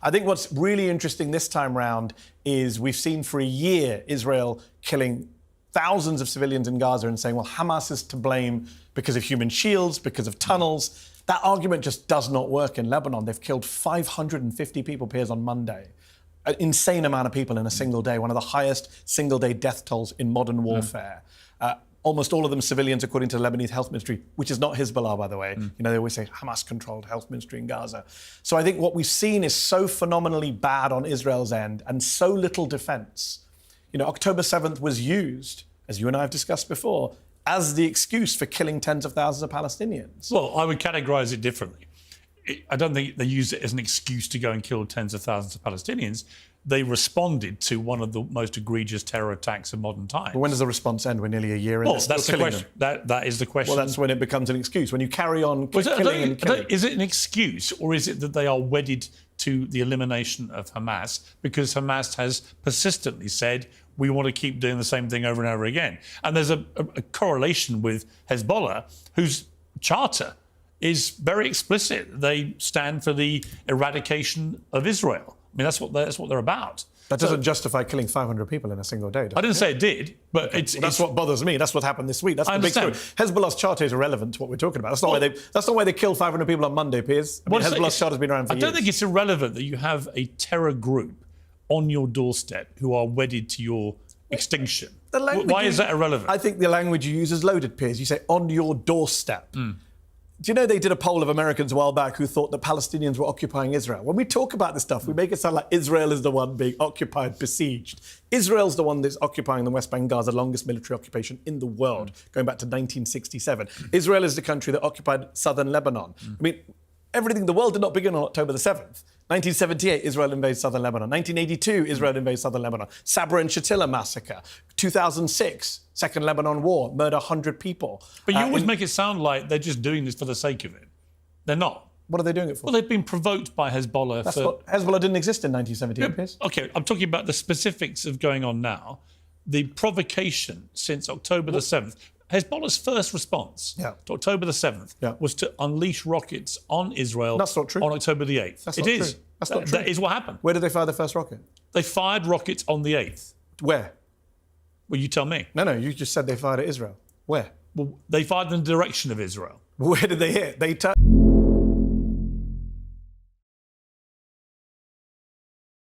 I think what's really interesting this time round is we've seen for a year Israel killing thousands of civilians in Gaza and saying, well, Hamas is to blame because of human shields, because of tunnels. That argument just does not work in Lebanon. They've killed 550 people, Piers, on Monday. An insane amount of people in a single day, one of the highest single-day death tolls in modern warfare. Almost all of them civilians, according to the Lebanese health ministry, which is not Hezbollah, by the way. You know, they always say Hamas-controlled health ministry in Gaza. So I think what we've seen is so phenomenally bad on Israel's end and so little defence. You know, October 7th was used, as you and I have discussed before, as the excuse for killing tens of thousands of Palestinians. Well, I would categorise it differently. I don't think they used it as an excuse to go and kill tens of thousands of Palestinians. They responded to one of the most egregious terror attacks of modern times. But when does the response end? We're nearly a year in. Well, that's the question. That is the question. Well, that's when it becomes an excuse. When you carry on killing and killing. Is it an excuse, or is it that they are wedded to the elimination of Hamas because Hamas has persistently said, we want to keep doing the same thing over and over again? And there's a correlation with Hezbollah, whose charter is very explicit. They stand for the eradication of Israel. I mean, that's what they're about. That doesn't justify killing 500 people in a single day, does it? I didn't say it did, but okay. That's what bothers me. That's what happened this week. That's the big story. Hezbollah's charter is irrelevant to what we're talking about. That's not why they killed 500 people on Monday, Piers. I mean, Hezbollah's charter's been around for years. I don't think it's irrelevant that you have a terror group on your doorstep who are wedded to your extinction. Why is that irrelevant? I think the language you use is loaded, Piers. You say on your doorstep. Do you know they did a poll of Americans a while back who thought that Palestinians were occupying Israel? When we talk about this stuff, we make it sound like Israel is the one being occupied, besieged. Israel's the one that's occupying the West Bank, Gaza, longest military occupation in the world, going back to 1967. Israel is the country that occupied southern Lebanon. I mean, everything, the world did not begin on October the 7th. 1978, Israel invades southern Lebanon. 1982, Israel invades southern Lebanon. Sabra and Shatila massacre. 2006, Second Lebanon War, murder 100 people. But you always make it sound like they're just doing this for the sake of it. They're not. What are they doing it for? Well, they've been provoked by Hezbollah. Hezbollah didn't exist in 1978, Piers. OK, I'm talking about the specifics of going on now. The provocation since October the 7th. Hezbollah's first response to October the 7th was to unleash rockets on Israel That's not true. on October the 8th. That's not true. That's not true. That is what happened. Where did they fire their first rocket? They fired rockets on the 8th. Where? Well, you tell me. No, you just said they fired at Israel. Where? Well, they fired in the direction of Israel. Where did they hit?